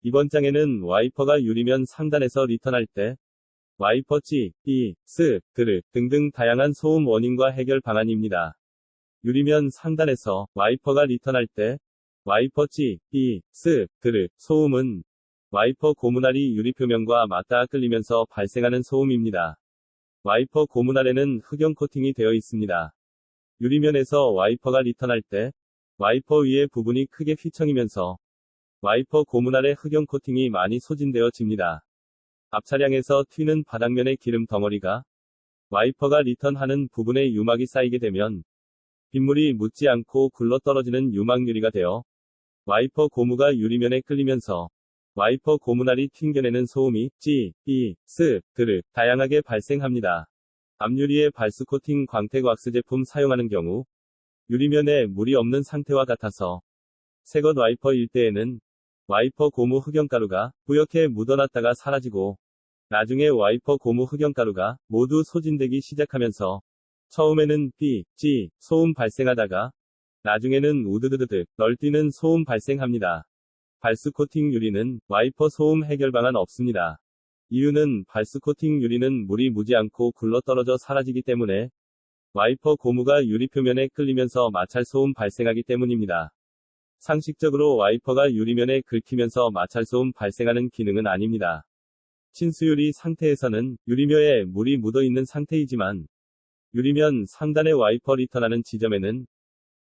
이번 장에는 와이퍼가 유리면 상단에서 리턴할 때 와이퍼 찌, 삐, 스, 드르 등등 다양한 소음 원인과 해결 방안입니다. 유리면 상단에서 와이퍼가 리턴할 때 와이퍼 찌, 삐, 스, 드르 소음은 와이퍼 고무날이 유리 표면과 맞닿아 끌리면서 발생하는 소음입니다. 와이퍼 고무날에는 흑연 코팅이 되어 있습니다. 유리면에서 와이퍼가 리턴할 때 와이퍼 위의 부분이 크게 휘청이면서 와이퍼 고무날의 흑연 코팅이 많이 소진되어집니다. 앞차량에서 튀는 바닥면의 기름 덩어리가 와이퍼가 리턴하는 부분에 유막이 쌓이게 되면 빗물이 묻지 않고 굴러떨어지는 유막유리가 되어 와이퍼 고무가 유리면에 끌리면서 와이퍼 고무날이 튕겨내는 소음이 찌, 삐, 스, 드르 다양하게 발생합니다. 앞유리에 발수 코팅 광택 왁스 제품 사용하는 경우 유리면에 물이 없는 상태와 같아서 새것 와이퍼일 때에는 와이퍼 고무 흑연가루가 뿌옇게 묻어났다가 사라지고 나중에 와이퍼 고무 흑연가루가 모두 소진되기 시작하면서 처음에는 삐, 찌 소음 발생하다가 나중에는 우드드드드 널뛰는 소음 발생합니다. 발수 코팅 유리는 와이퍼 소음 해결 방안 없습니다. 이유는 발수 코팅 유리는 물이 묻지 않고 굴러떨어져 사라지기 때문에 와이퍼 고무가 유리 표면에 끌리면서 마찰 소음 발생하기 때문입니다. 상식적으로 와이퍼가 유리면에 긁히면서 마찰 소음 발생하는 기능은 아닙니다. 친수유리 상태에서는 유리면에 물이 묻어 있는 상태이지만 유리면 상단의 와이퍼 리턴하는 지점에는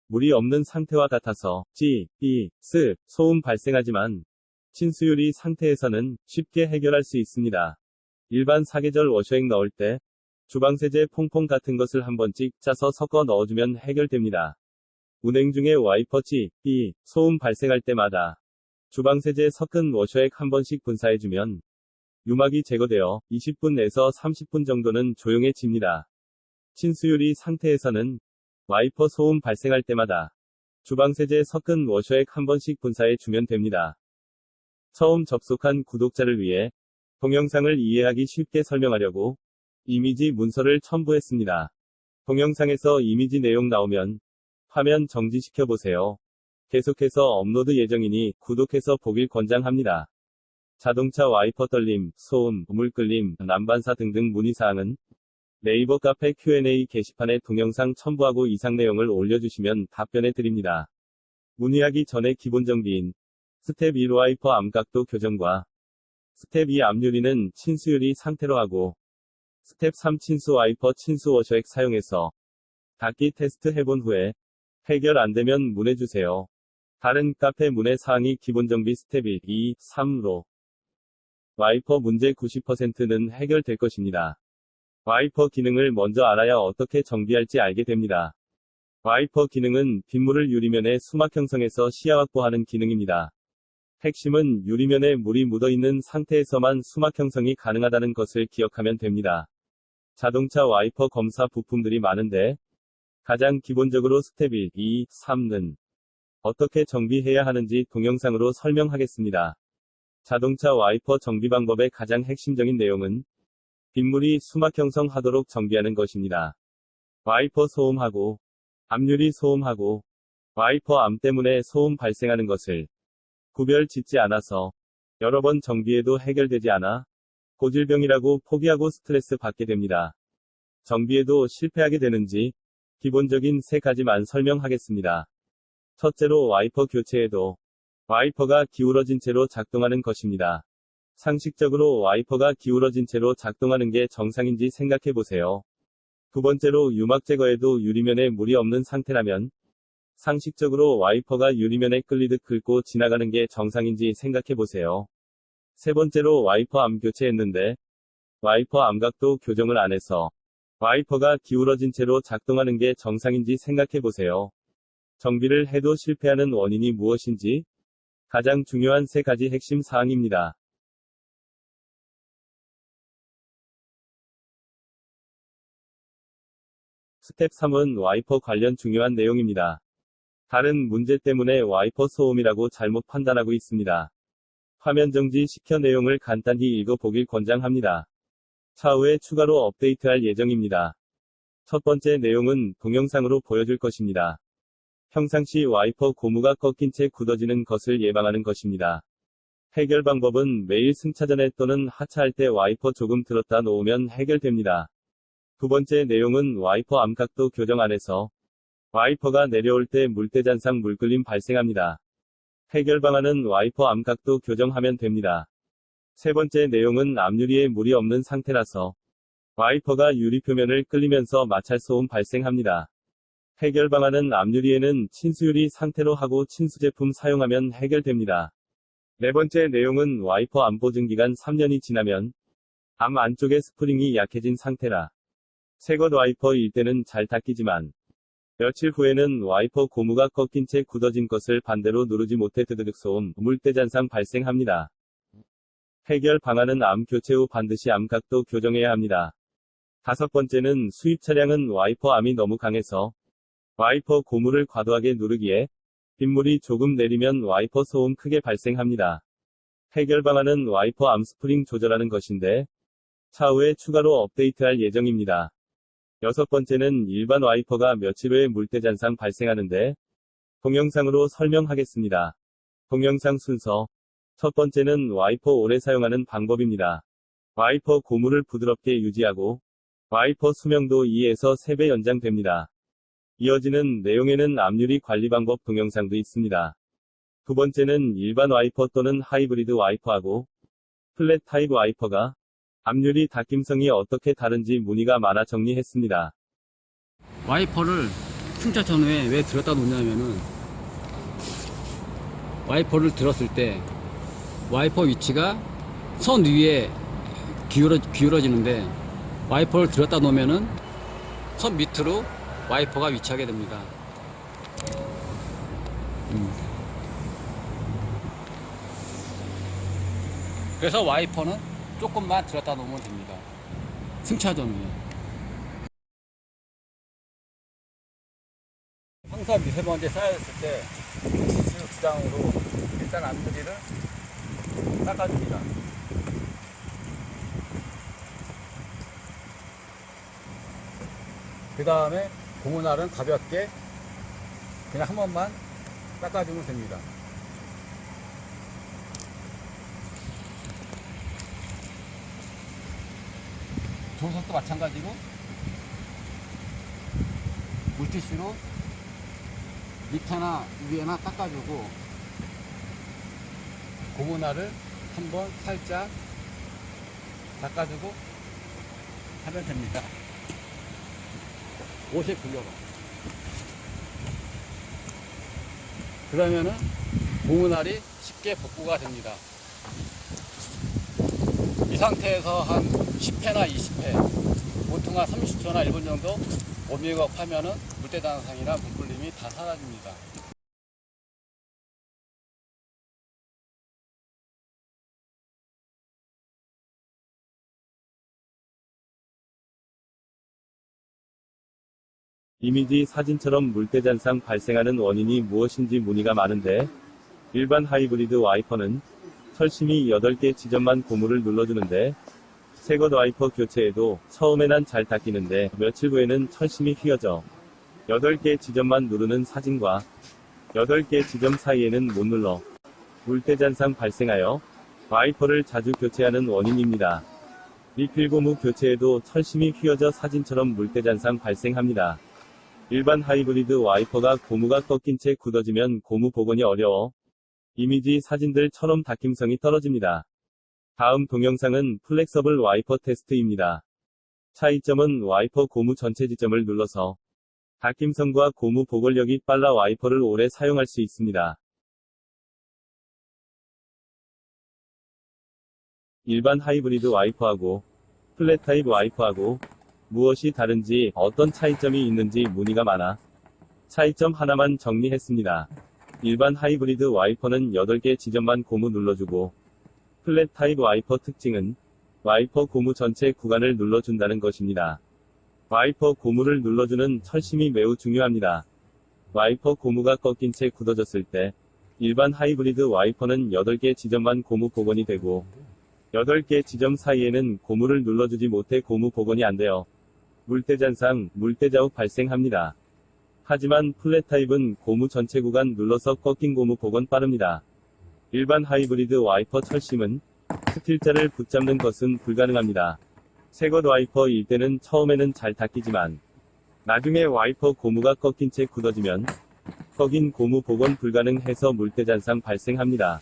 물이 없는 상태와 같아서 찌, 삐, 스 소음 발생하지만 친수유리 상태에서는 쉽게 해결할 수 있습니다. 일반 사계절 워셔액 넣을 때 주방세제 퐁퐁 같은 것을 한 번씩 짜서 섞어 넣어주면 해결됩니다. 운행 중에 와이퍼 찌, 삐 소음 발생할 때마다 주방세제 섞은 워셔액 한 번씩 분사해주면 유막이 제거되어 20분에서 30분 정도는 조용해집니다. 친수유리 상태에서는 와이퍼 소음 발생할 때마다 주방세제 섞은 워셔액 한 번씩 분사해 주면 됩니다. 처음 접속한 구독자를 위해 동영상을 이해하기 쉽게 설명하려고 이미지 문서를 첨부했습니다. 동영상에서 이미지 내용 나오면 화면 정지시켜 보세요. 계속해서 업로드 예정이니 구독해서 보길 권장합니다. 자동차 와이퍼 떨림, 소음, 물 끌림, 난반사 등등 문의사항은 네이버 카페 Q&A 게시판에 동영상 첨부하고 이상 내용을 올려주시면 답변해 드립니다. 문의하기 전에 기본 정비인 스텝 1 와이퍼 암각도 교정과 스텝 2 앞유리는 친수유리 상태로 하고 스텝 3 친수 와이퍼 친수 워셔액 사용해서 닫기 테스트 해본 후에 해결 안되면 문의주세요. 다른 카페 문의 사항이 기본 정비 스텝 1, 2, 3로 와이퍼 문제 90%는 해결될 것입니다. 와이퍼 기능을 먼저 알아야 어떻게 정비할지 알게 됩니다. 와이퍼 기능은 빗물을 유리면에 수막 형성해서 시야 확보하는 기능입니다. 핵심은 유리면에 물이 묻어있는 상태에서만 수막 형성이 가능하다는 것을 기억하면 됩니다. 자동차 와이퍼 검사 부품들이 많은데 가장 기본적으로 스텝 1, 2, 3는 어떻게 정비해야 하는지 동영상으로 설명하겠습니다. 자동차 와이퍼 정비 방법의 가장 핵심적인 내용은 빗물이 수막 형성하도록 정비하는 것입니다. 와이퍼 소음하고 앞유리 소음하고 와이퍼 암 때문에 소음 발생하는 것을 구별 짓지 않아서 여러 번 정비해도 해결되지 않아 고질병이라고 포기하고 스트레스 받게 됩니다. 정비해도 실패하게 되는지 기본적인 세 가지만 설명하겠습니다. 첫째로 와이퍼 교체에도 와이퍼가 기울어진 채로 작동하는 것입니다. 상식적으로 와이퍼가 기울어진 채로 작동하는 게 정상인지 생각해 보세요. 두 번째로 유막 제거에도 유리면에 물이 없는 상태라면 상식적으로 와이퍼가 유리면에 끌리듯 긁고 지나가는 게 정상인지 생각해 보세요. 세 번째로 와이퍼 암 교체했는데 와이퍼 암각도 교정을 안 해서 와이퍼가 기울어진 채로 작동하는 게 정상인지 생각해 보세요. 정비를 해도 실패하는 원인이 무엇인지 가장 중요한 세 가지 핵심 사항입니다. 스텝 3은 와이퍼 관련 중요한 내용입니다. 다른 문제 때문에 와이퍼 소음이라고 잘못 판단하고 있습니다. 화면 정지 시켜 내용을 간단히 읽어보길 권장합니다. 차후에 추가로 업데이트할 예정입니다. 첫 번째 내용은 동영상으로 보여줄 것입니다. 평상시 와이퍼 고무가 꺾인 채 굳어지는 것을 예방하는 것입니다. 해결 방법은 매일 승차 전에 또는 하차할 때 와이퍼 조금 들었다 놓으면 해결됩니다. 두 번째 내용은 와이퍼 암각도 교정 안에서 와이퍼가 내려올 때 물대잔상 물끌림 발생합니다. 해결 방안은 와이퍼 암각도 교정하면 됩니다. 세 번째 내용은 앞유리에 물이 없는 상태라서 와이퍼가 유리 표면을 끌리면서 마찰 소음 발생합니다. 해결 방안은 앞유리에는 친수유리 상태로 하고 친수 제품 사용하면 해결됩니다. 네 번째 내용은 와이퍼 암 보증 기간 3년이 지나면 암 안쪽에 스프링이 약해진 상태라 새것 와이퍼일 때는 잘 닦이지만 며칠 후에는 와이퍼 고무가 꺾인 채 굳어진 것을 반대로 누르지 못해 드드득 소음, 물대잔상 발생합니다. 해결 방안은 암 교체 후 반드시 암각도 교정해야 합니다. 다섯 번째는 수입 차량은 와이퍼 암이 너무 강해서 와이퍼 고무를 과도하게 누르기에 빗물이 조금 내리면 와이퍼 소음 크게 발생합니다. 해결 방안은 와이퍼 암 스프링 조절하는 것인데 차후에 추가로 업데이트할 예정입니다. 여섯 번째는 일반 와이퍼가 며칠 후에 물대잔상 발생하는데 동영상으로 설명하겠습니다. 동영상 순서 첫 번째는 와이퍼 오래 사용하는 방법입니다. 와이퍼 고무를 부드럽게 유지하고 와이퍼 수명도 2에서 3배 연장됩니다. 이어지는 내용에는 앞유리 관리 방법 동영상도 있습니다. 두 번째는 일반 와이퍼 또는 하이브리드 와이퍼하고 플랫 타입 와이퍼가 앞유리 닦임성이 어떻게 다른지 문의가 많아 정리했습니다. 와이퍼를 승차 전후에 왜 들었다 놓냐면은 와이퍼를 들었을 때 와이퍼 위치가 선 위에 기울어지는데 와이퍼를 들었다 놓으면은 선 밑으로 와이퍼가 위치하게 됩니다. 그래서 와이퍼는 조금만 들었다 놓으면 됩니다. 승차 전후에. 황사 미세먼지 쌓였을 때 지수 주장으로 일단 앞유리를 닦아줍니다. 그 다음에 고무날은 가볍게 그냥 한 번만 닦아주면 됩니다. 조석도 마찬가지로 물티슈로 밑에나 위에나 닦아주고 고무날을 한번 살짝 닦아주고 하면 됩니다. 옷에 굴려봐. 그러면은 고무날이 쉽게 복구가 됩니다. 이 상태에서 한 10회나 20회, 보통 한 30초나 1분 정도 워밍업 하면은 물대잔상이나 물풀림이 다 사라집니다. 이미지 사진처럼 물대잔상 발생하는 원인이 무엇인지 문의가 많은데 일반 하이브리드 와이퍼는 철심이 8개 지점만 고무를 눌러주는데 새것 와이퍼 교체에도 처음에는 잘 닦이는데 며칠 후에는 철심이 휘어져 8개 지점만 누르는 사진과 8개 지점 사이에는 못 눌러 물대잔상 발생하여 와이퍼를 자주 교체하는 원인입니다. 리필 고무 교체에도 철심이 휘어져 사진처럼 물대잔상 발생합니다. 일반 하이브리드 와이퍼가 고무가 꺾인 채 굳어지면 고무 복원이 어려워 이미지 사진들처럼 닦임성이 떨어집니다. 다음 동영상은 플렉서블 와이퍼 테스트입니다. 차이점은 와이퍼 고무 전체 지점을 눌러서 닦임성과 고무 복원력이 빨라 와이퍼를 오래 사용할 수 있습니다. 일반 하이브리드 와이퍼하고 플랫 타입 와이퍼하고 무엇이 다른지 어떤 차이점이 있는지 문의가 많아 차이점 하나만 정리했습니다. 일반 하이브리드 와이퍼는 8개 지점만 고무 눌러주고 플랫 타입 와이퍼 특징은 와이퍼 고무 전체 구간을 눌러준다는 것입니다. 와이퍼 고무를 눌러주는 철심이 매우 중요합니다. 와이퍼 고무가 꺾인 채 굳어졌을 때 일반 하이브리드 와이퍼는 8개 지점만 고무 복원이 되고 8개 지점 사이에는 고무를 눌러주지 못해 고무 복원이 안 되어 물대잔상, 물대자욱 발생합니다. 하지만 플랫 타입은 고무 전체 구간 눌러서 꺾인 고무 복원 빠릅니다. 일반 하이브리드 와이퍼 철심은 스틸자를 붙잡는 것은 불가능합니다. 새것 와이퍼일 때는 처음에는 잘 닦이지만 나중에 와이퍼 고무가 꺾인 채 굳어지면 꺾인 고무 복원 불가능해서 물때잔상 발생합니다.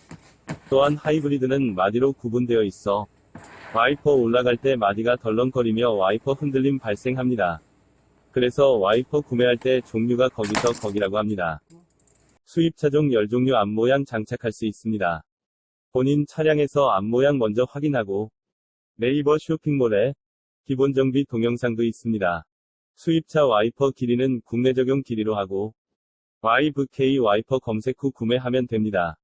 또한 하이브리드는 마디로 구분되어 있어 와이퍼 올라갈 때 마디가 덜렁거리며 와이퍼 흔들림 발생합니다. 그래서 와이퍼 구매할 때 종류가 거기서 거기라고 합니다. 수입 차종 열종류 앞모양 장착할 수 있습니다. 본인 차량에서 앞모양 먼저 확인하고 네이버 쇼핑몰에 기본 정비 동영상도 있습니다. 수입차 와이퍼 길이는 국내 적용 길이로 하고 YVK 와이퍼 검색 후 구매하면 됩니다.